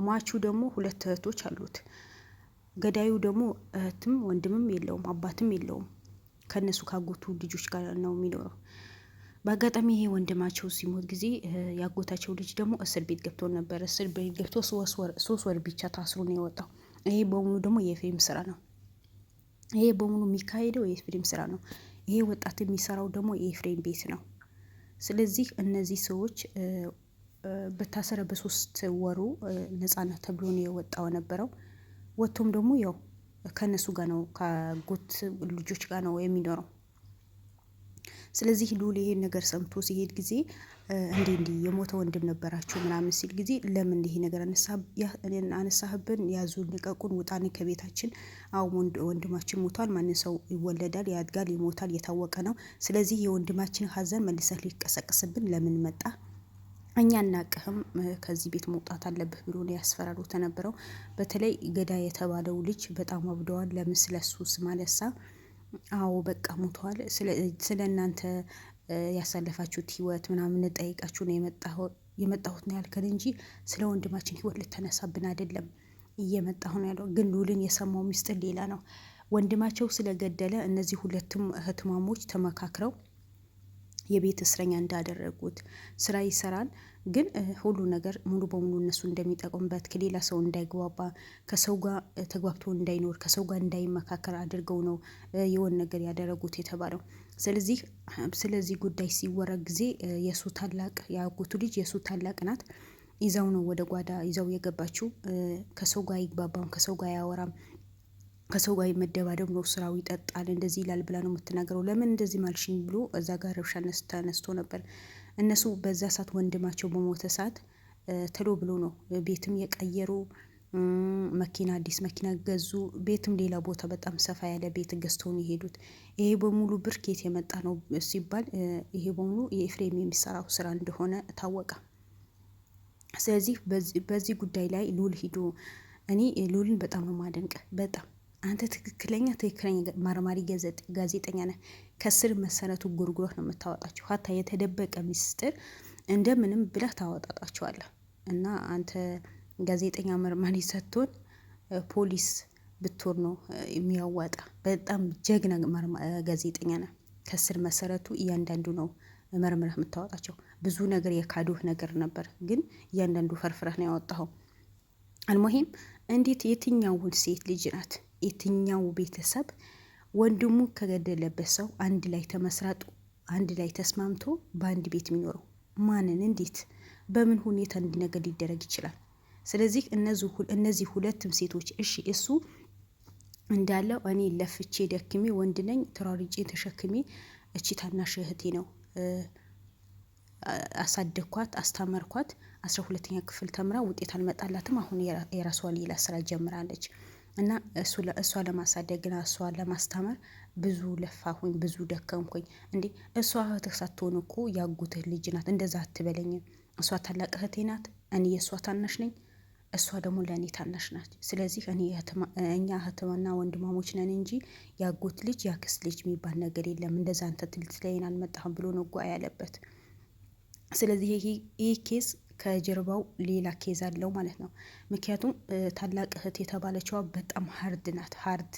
ሟቹ ደግሞ 2 እህቶች አሉት። ገዳዩ ደግሞ እህትም ወንድምም የለውም አባትም የለውም። ከነሱ ካጎቱ ልጆች ጋር ነው የሚኖረው። በአጋጣሚ ይሄ ወንድማቸው ሲሞት ጊዜ ያጎታቸው ልጅ ደግሞ እስር ቤት ገብቶ ነበር። እስር ቤት ገብቶ 3 ወር ብቻ ታስሮ ነው የወጣው። ይሄ በሙሉ ደግሞ የኤፍሬም ስራ ነው። ይሄ በሙሉ የሚካሄደው የኤፍሬም ስራ ነው። ይሄ ወጣት የሚሰራው ደግሞ የኤፍሬም ቤት ነው። ስለዚህ እነዚህ ሰዎች በታሰረ በ3 ወሩ ነጻነት ተብሎ ነው የወጣው ነበረው። ወጥቶም ደግሞ ያው ከነሱ ጋር ነው ከጎት ልጆች ጋር ነው የሚኖረው። ስለዚህ ሉል ይሄን ነገር ሰምቶ ሲሄድ ጊዜ እንዴ የሞተ ወንድም ነበራችሁ ምናምን ሲል ጊዜ ለምን ይሄ ነገር አነሳህብን? ያዙን፣ ልቀቁን፣ ውጣን ከቤታችን። አሁን ወንድማችን ሞቷል። ማንን ሰው ይወለዳል፣ ያድጋል፣ ይሞታል፣ የታወቀ ነው። ስለዚህ የወንድማችን ሀዘን መልሰህ ሊቀሰቅስብን ለምን መጣ? እኛ እናቅህም፣ ከዚህ ቤት መውጣት አለብህ ብሎ ነው ያስፈራሩ ተነበረው። በተለይ ገዳይ የተባለው ልጅ በጣም አብደዋል። ለምን ስለሱ ስማለሳ አዎ በቃ ሞቷል፣ ስለ እናንተ ያሳለፋችሁት ህይወት ምናምን ጠይቃችሁ ነው የመጣሁት ነው ያልከን እንጂ ስለ ወንድማችን ህይወት ልተነሳብን አይደለም እየመጣሁ ነው ያለው። ግን ሉልን የሰማው ሚስጥር ሌላ ነው። ወንድማቸው ስለገደለ እነዚህ 2 እህትማሞች ተመካክረው የቤት እስረኛ እንዳደረጉት ስራ ይሰራል። ግን ሁሉ ነገር ሙሉ በሙሉ እነሱ እንደሚጠቁምበት ከሌላ ሰው እንዳይግባባ ከሰው ጋር ተግባብቶ እንዳይኖር ከሰው ጋር እንዳይመካከር አድርገው ነው የሆነ ነገር ያደረጉት የተባለው። ስለዚህ ጉዳይ ሲወራ ጊዜ የሱ ታላቅ ያጎቱ ልጅ የሱ ታላቅ ናት ይዛው ነው ወደ ጓዳ ይዛው የገባችው። ከሰው ጋር አይግባባም፣ ከሰው ጋር አያወራም፣ ከሰው ጋር መደባደብ ነው ስራው፣ ይጠጣል፣ እንደዚህ ይላል ብላ ነው የምትናገረው። ለምን እንደዚህ ማልሽኝ ብሎ እዛ ጋር ረብሻ ተነስቶ ነበር። እነሱ በዛ ሰዓት ወንድማቸው በሞተ ሰዓት ተሎ ብሎ ነው ቤትም የቀየሩ፣ መኪና አዲስ መኪና ገዙ። ቤትም ሌላ ቦታ በጣም ሰፋ ያለ ቤት ገዝተው ነው የሄዱት። ይሄ በሙሉ ብር ከየት የመጣ ነው ሲባል ይሄ በሙሉ የኤፍሬም የሚሰራው ስራ እንደሆነ ታወቀ። ስለዚህ በዚህ ጉዳይ ላይ ሉል ሂዶ እኔ ሉልን በጣም ነው ማደንቅ። በጣም አንተ ትክክለኛ መርማሪ ጋዜጠኛ ነህ። ከስር መሰረቱ ጉርጉሮት ነው የምታወጣቸው። ሀታ የተደበቀ ሚስጥር እንደምንም ብለህ ታወጣጣቸዋለህ። እና አንተ ጋዜጠኛ መርማሪ ሰጥቶን ፖሊስ ብትሆን ነው የሚያዋጣ። በጣም ጀግና ጋዜጠኛ ነህ። ከስር መሰረቱ እያንዳንዱ ነው መርምረህ የምታወጣቸው። ብዙ ነገር የካዱህ ነገር ነበር፣ ግን እያንዳንዱ ፈርፍረህ ነው ያወጣኸው። አልሙሂም እንዴት የትኛውን ሴት ልጅ ናት የትኛው ቤተሰብ ወንድሙ ከገደለበት ሰው አንድ ላይ ተመስራጡ አንድ ላይ ተስማምቶ በአንድ ቤት የሚኖረው? ማንን፣ እንዴት፣ በምን ሁኔታ እንዲነገር ሊደረግ ይችላል? ስለዚህ እነዚህ 2 ሴቶች እሺ እሱ እንዳለው እኔ ለፍቼ ደክሜ ወንድ ነኝ ተራርጬ ተሸክሜ እቺ ታናሽ እህቴ ነው አሳደኳት፣ አስተማርኳት፣ 12ኛ ክፍል ተምራ ውጤት አልመጣላትም። አሁን የራሷ ሌላ ስራ ጀምራለች። እና እሷ ለማሳደግና እሷ ለማስተማር ብዙ ለፋሁኝ፣ ብዙ ደከምኩኝ። እንዴ እሷ እህትህ ሳትሆን እኮ ያጎትህ ልጅ ናት። እንደዛ አትበለኝም። እሷ ታላቅ እህቴ ናት፣ እኔ የእሷ ታናሽ ነኝ። እሷ ደግሞ ለእኔ ታናሽ ናት። ስለዚህ እኛ እህትና ወንድማሞች ነን እንጂ ያጎት ልጅ ያክስት ልጅ የሚባል ነገር የለም። እንደዛ አንተ ትለይን አልመጣህም ብሎ ነው ጓ ያለበት። ስለዚህ ይሄ ኬዝ ከጀርባው ሌላ ኬዝ አለው ማለት ነው። ምክንያቱም ታላቅ እህት የተባለችዋ በጣም ሀርድ ናት። ሀርድ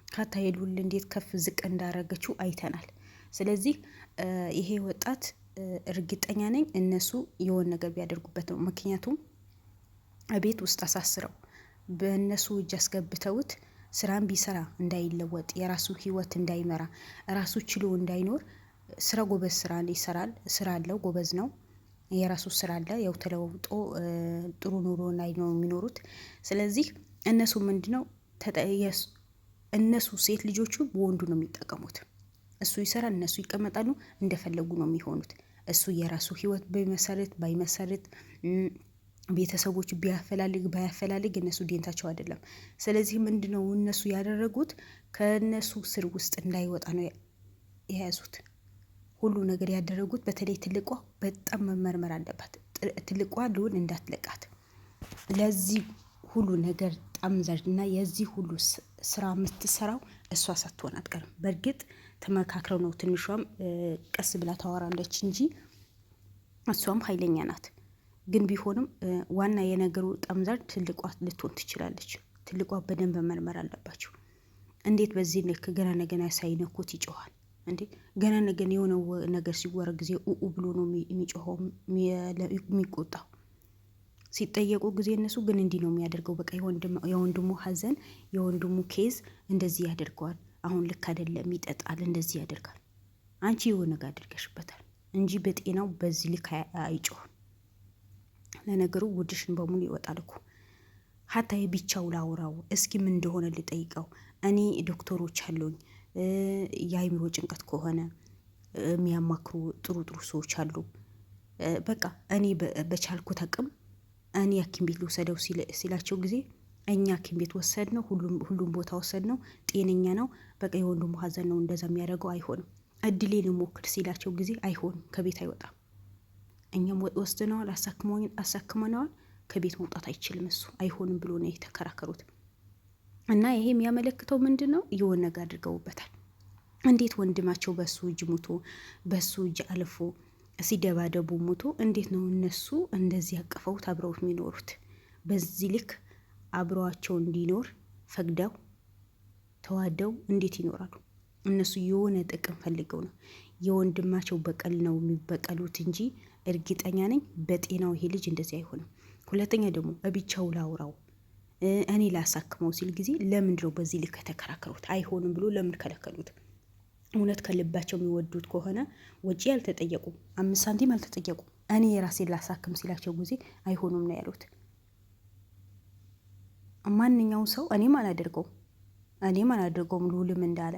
ካታሄዱል እንዴት ከፍ ዝቅ እንዳረገችው አይተናል። ስለዚህ ይሄ ወጣት እርግጠኛ ነኝ እነሱ የሆነ ነገር ቢያደርጉበት ነው። ምክንያቱም ቤት ውስጥ አሳስረው በእነሱ እጅ አስገብተውት ስራን ቢሰራ እንዳይለወጥ፣ የራሱ ህይወት እንዳይመራ፣ ራሱ ችሎ እንዳይኖር ስራ ጎበዝ ስራ ይሰራል። ስራ አለው፣ ጎበዝ ነው፣ የራሱ ስራ አለ። ያው ተለውጦ ጥሩ ኑሮ ላይ ነው የሚኖሩት። ስለዚህ እነሱ ምንድነው እነሱ ሴት ልጆቹ በወንዱ ነው የሚጠቀሙት። እሱ ይሰራል፣ እነሱ ይቀመጣሉ፣ እንደፈለጉ ነው የሚሆኑት። እሱ የራሱ ህይወት ባይመሰርት ቤተሰቦች ቢያፈላልግ ባያፈላልግ እነሱ ዴንታቸው አይደለም። ስለዚህ ምንድነው እነሱ ያደረጉት ከነሱ ስር ውስጥ እንዳይወጣ ነው የያዙት። ሁሉ ነገር ያደረጉት በተለይ ትልቋ በጣም መመርመር አለባት። ትልቋ ልውን እንዳትለቃት። ለዚህ ሁሉ ነገር ጣምዛዥና የዚህ ሁሉ ስራ የምትሰራው እሷ ሳትሆን አትቀርም። በእርግጥ ተመካክረው ነው። ትንሿም ቀስ ብላ ታወራለች እንጂ እሷም ኃይለኛ ናት። ግን ቢሆንም ዋና የነገሩ ጠምዛር ትልቋ ልትሆን ትችላለች። ትልቋ በደንብ መመርመር አለባቸው። እንዴት በዚህ ልክ ገና ነገና ሳይነኩት ይጮኋል እንዴ? ገና ነገን የሆነው ነገር ሲወራ ጊዜ ኡኡ ብሎ ነው የሚጮኸው የሚቆጣው። ሲጠየቁ ጊዜ እነሱ ግን እንዲህ ነው የሚያደርገው። በቃ የወንድሙ ሀዘን የወንድሙ ኬዝ እንደዚህ ያደርገዋል። አሁን ልክ አይደለም፣ ይጠጣል፣ እንደዚህ ያደርጋል። አንቺ የሆነ ነገር አድርገሽበታል እንጂ በጤናው በዚህ ልክ አይጮህም። ለነገሩ ውድሽን በሙሉ ይወጣል እኮ። ሀታ የቢቻው ላውራው እስኪ ምን እንደሆነ ልጠይቀው። እኔ ዶክተሮች አሉኝ፣ የአይምሮ ጭንቀት ከሆነ የሚያማክሩ ጥሩ ጥሩ ሰዎች አሉ። በቃ እኔ በቻልኩት አቅም እኔ ሐኪም ቤት ልውሰደው ሲላቸው ጊዜ እኛ ሐኪም ቤት ወሰድ ነው፣ ሁሉም ቦታ ወሰድ ነው፣ ጤነኛ ነው። በቃ የወንድሙ ሀዘን ነው እንደዛ የሚያደርገው፣ አይሆንም። እድሌን ሞክር ሲላቸው ጊዜ አይሆንም፣ ከቤት አይወጣም። እኛም ወስደነዋል፣ አሳክመነዋል፣ ከቤት መውጣት አይችልም እሱ፣ አይሆንም ብሎ ነው የተከራከሩት። እና ይሄ የሚያመለክተው ምንድን ነው? የሆነ ነገር አድርገውበታል። እንዴት ወንድማቸው በሱ እጅ ሙቶ በሱ እጅ አልፎ ሲደባደቡ ሙቶ እንዴት ነው እነሱ እንደዚህ አቅፈውት አብረውት የሚኖሩት? በዚህ ልክ አብረዋቸው እንዲኖር ፈቅደው ተዋደው እንዴት ይኖራሉ? እነሱ የሆነ ጥቅም ፈልገው ነው። የወንድማቸው በቀል ነው የሚበቀሉት እንጂ እርግጠኛ ነኝ በጤናው ይሄ ልጅ እንደዚህ አይሆንም። ሁለተኛ ደግሞ እብቻው ላውራው እኔ ላሳክመው ሲል ጊዜ ለምንድነው በዚህ ልክ የተከራከሩት? አይሆንም ብሎ ለምን ከለከሉት? እውነት ከልባቸው የሚወዱት ከሆነ ወጪ አልተጠየቁም፣ 5 ሳንቲም አልተጠየቁም። እኔ የራሴን ላሳክም ሲላቸው ጊዜ አይሆኑም ነው ያሉት። ማንኛውም ሰው እኔም አላደርገውም ልውልም እንዳለ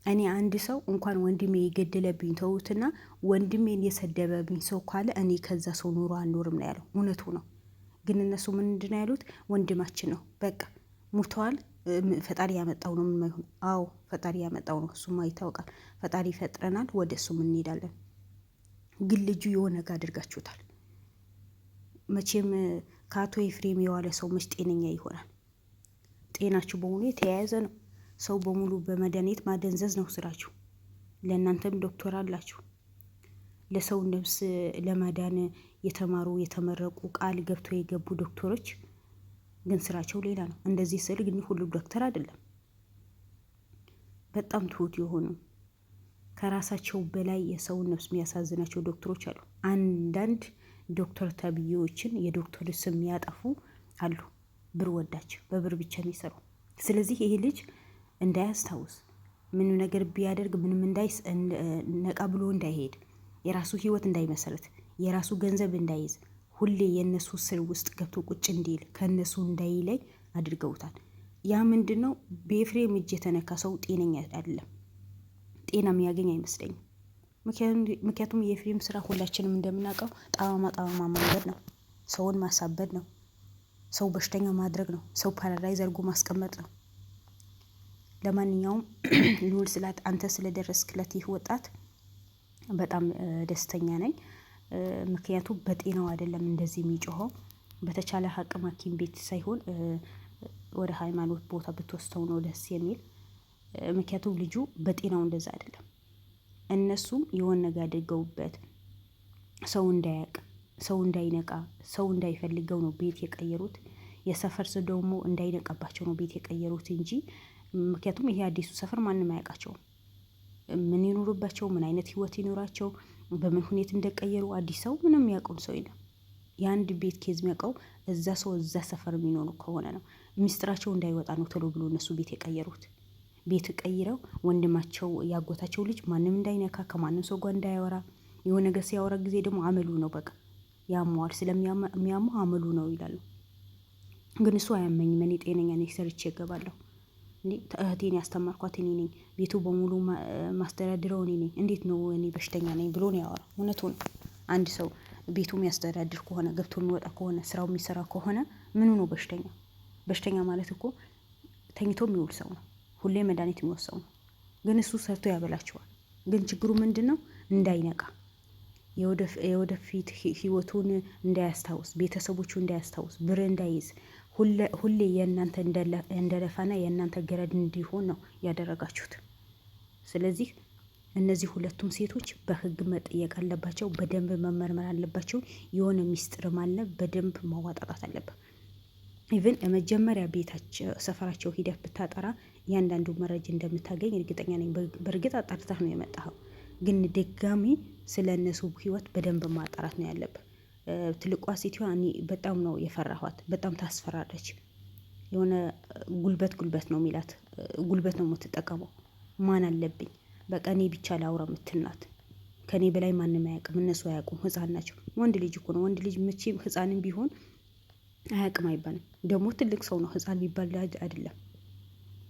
እኔ አንድ ሰው እንኳን ወንድሜ የገደለብኝ ተውትና ወንድሜን የሰደበብኝ ሰው ካለ እኔ ከዛ ሰው ኑሮ አልኖርም ነው ያለው። እውነቱ ነው። ግን እነሱ ምንድን ነው ያሉት? ወንድማችን ነው በቃ ሙተዋል፣ ፈጣሪ ያመጣው ነው። ምን ማይሆን? አዎ ፈጣሪ ያመጣው ነው፣ እሱማ ይታወቃል። ፈጣሪ ይፈጥረናል፣ ወደ እሱም እንሄዳለን። ግን ልጁ የሆነ ነገር አድርጋችሁታል። መቼም ከአቶ ኤፍሬም የዋለ ሰው መች ጤነኛ ይሆናል? ጤናችሁ በሙሉ የተያያዘ ነው። ሰው በሙሉ በመድኃኒት ማደንዘዝ ነው ስራችሁ። ለእናንተም ዶክተር አላችሁ። ለሰው ነፍስ ለማዳን የተማሩ የተመረቁ ቃል ገብተው የገቡ ዶክተሮች ግን ስራቸው ሌላ ነው። እንደዚህ ስል ግን ሁሉ ዶክተር አይደለም። በጣም ትሁት የሆኑ ከራሳቸው በላይ የሰውን ነፍስ የሚያሳዝናቸው ዶክተሮች አሉ። አንዳንድ ዶክተር ተብዬዎችን የዶክተር ስም ያጠፉ አሉ። ብር ወዳች በብር ብቻ የሚሰሩ። ስለዚህ ይሄ ልጅ እንዳያስታውስ ምንም ነገር ቢያደርግ ምንም ነቃ ብሎ እንዳይሄድ፣ የራሱ ህይወት እንዳይመሰረት፣ የራሱ ገንዘብ እንዳይዝ፣ ሁሌ የእነሱ ስር ውስጥ ገብቶ ቁጭ እንዲል ከእነሱ እንዳይለይ አድርገውታል። ያ ምንድን ነው? በኤፍሬም እጅ የተነካ ሰው ጤነኛ አይደለም። ጤና የሚያገኝ አይመስለኝም። ምክንያቱም የኤፍሬም ስራ ሁላችንም እንደምናውቀው ጣማማ መንገድ ነው። ሰውን ማሳበድ ነው። ሰው በሽተኛ ማድረግ ነው። ሰው ፓራላይዝ አድርጎ ማስቀመጥ ነው። ለማንኛውም ልውል ስላት አንተ ስለደረስክለት ይህ ወጣት በጣም ደስተኛ ነኝ። ምክንያቱም በጤናው አይደለም እንደዚህ የሚጮኸው። በተቻለ አቅም ሐኪም ቤት ሳይሆን ወደ ሃይማኖት ቦታ ብትወስደው ነው ደስ የሚል። ምክንያቱም ልጁ በጤናው እንደዛ አይደለም። እነሱም የሆነ ነገር አድርገውበት ሰው እንዳያውቅ፣ ሰው እንዳይነቃ፣ ሰው እንዳይፈልገው ነው ቤት የቀየሩት። የሰፈር ሰው ደግሞ እንዳይነቃባቸው ነው ቤት የቀየሩት እንጂ ምክንያቱም ይሄ አዲሱ ሰፈር ማንም አያውቃቸውም። ምን ይኖሩባቸው፣ ምን አይነት ህይወት ይኖራቸው፣ በምን ሁኔታ እንደቀየሩ አዲስ ሰው ምንም ያውቀው ሰው የለም። የአንድ ቤት ኬዝ የሚያውቀው እዛ ሰው እዛ ሰፈር የሚኖሩ ከሆነ ነው። ሚስጥራቸው እንዳይወጣ ነው ቶሎ ብሎ እነሱ ቤት የቀየሩት። ቤት ቀይረው ወንድማቸው ያጎታቸው ልጅ ማንም እንዳይነካ፣ ከማንም ሰው ጋር እንዳያወራ፣ የሆነ ነገር ሲያወራ ጊዜ ደግሞ አመሉ ነው በቃ ያመዋል። ስለሚያመው አመሉ ነው ይላሉ። ግን እሱ አያመኝም። እኔ ጤነኛ ነኝ፣ ሰርቼ እገባለሁ። እህቴን ያስተማርኳት እኔ ነኝ፣ ቤቱ በሙሉ ማስተዳድረው እኔ ነኝ። እንዴት ነው እኔ በሽተኛ ነኝ ብሎ ነው ያወራ? እውነቱ ነው። አንድ ሰው ቤቱ የሚያስተዳድር ከሆነ ገብቶ የሚወጣ ከሆነ ስራው የሚሰራ ከሆነ ምኑ ነው በሽተኛ? በሽተኛ ማለት እኮ ተኝቶ የሚውል ሰው ነው፣ ሁሌ መድኃኒት የሚወስድ ሰው ነው። ግን እሱ ሰርቶ ያበላቸዋል። ግን ችግሩ ምንድን ነው? እንዳይነቃ፣ የወደፊት ህይወቱን እንዳያስታውስ፣ ቤተሰቦቹ እንዳያስታውስ፣ ብር እንዳይዝ፣ ሁሌ የእናንተ እንደለፋና የእናንተ ገረድ እንዲሆን ነው ያደረጋችሁት። ስለዚህ እነዚህ ሁለቱም ሴቶች በህግ መጠየቅ አለባቸው። በደንብ መመርመር አለባቸው። የሆነ ሚስጥርም አለ፣ በደንብ ማዋጣጣት አለበት። ኢቭን መጀመሪያ ቤታቸው ሰፈራቸው ሂደህ ብታጠራ እያንዳንዱ መረጃ እንደምታገኝ እርግጠኛ ነኝ። በእርግጥ አጣርተህ ነው የመጣኸው፣ ግን ድጋሚ ስለ እነሱ ህይወት በደንብ ማጣራት ነው ያለብህ። ትልቋ ሴትዋ እኔ በጣም ነው የፈራኋት። በጣም ታስፈራለች። የሆነ ጉልበት ነው የሚላት፣ ጉልበት ነው የምትጠቀመው። ማን አለብኝ በቃ እኔ ብቻ ላውራ ምትናት። ከኔ በላይ ማንም አያውቅም፣ እነሱ አያውቁም፣ ህፃን ናቸው። ወንድ ልጅ እኮ ነው። ወንድ ልጅ መቼም ህፃንም ቢሆን አያውቅም አይባልም። ደግሞ ትልቅ ሰው ነው፣ ህፃን ቢባል አይደለም።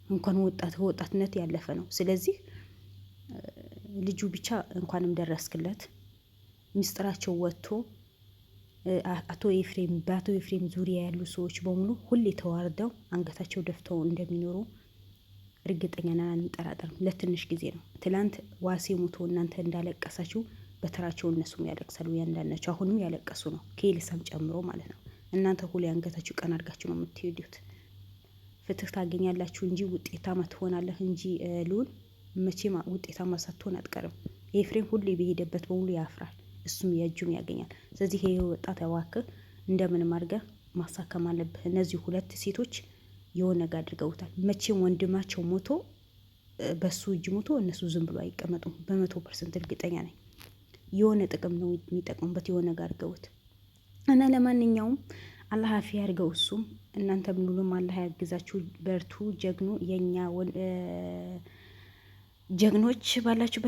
እንኳን ወጣትነት ያለፈ ነው። ስለዚህ ልጁ ብቻ እንኳንም ደረስክለት። ሚስጥራቸው ወጥቶ በአቶ ኤፍሬም ዙሪያ ያሉ ሰዎች በሙሉ ሁሌ ተዋርደው አንገታቸው ደፍተው እንደሚኖሩ እርግጠኛ ነን፣ አንጠራጠርም። ለትንሽ ጊዜ ነው። ትላንት ዋሴ ሞቶ እናንተ እንዳለቀሳችሁ በተራቸው እነሱም ያለቅሳሉ። ያንዳንዳቸው አሁንም ያለቀሱ ነው፣ ከኤልሳም ጨምሮ ማለት ነው። እናንተ ሁሌ አንገታችሁ ቀን አድርጋችሁ ነው የምትሄዱት። ፍትህ ታገኛላችሁ እንጂ ውጤታማ ትሆናለህ እንጂ ልዑል መቼም ውጤታማ ሳትሆን አትቀርም። ኤፍሬም ሁሌ በሄደበት በሙሉ ያፍራል፣ እሱም የእጁን ያገኛል። ስለዚህ ይሄ ወጣት እባክህ እንደምንም አድርገህ ማሳከም አለብህ። እነዚህ ሁለት ሴቶች የሆነ ነገር አድርገውታል። መቼም ወንድማቸው ሞቶ በሱ እጅ ሞቶ እነሱ ዝም ብሎ አይቀመጡም። 100% እርግጠኛ ነኝ። የሆነ ጥቅም ነው የሚጠቅሙበት፣ የሆነ ነገር አድርገውት እና ለማንኛውም አላህ አፊ ያድርገው። እሱም እናንተም ሁሉም አላህ ያግዛችሁ፣ በርቱ፣ ጀግኑ የኛ ጀግኖች። ባላችሁ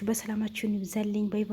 በሰላማችሁ ይብዛልኝ።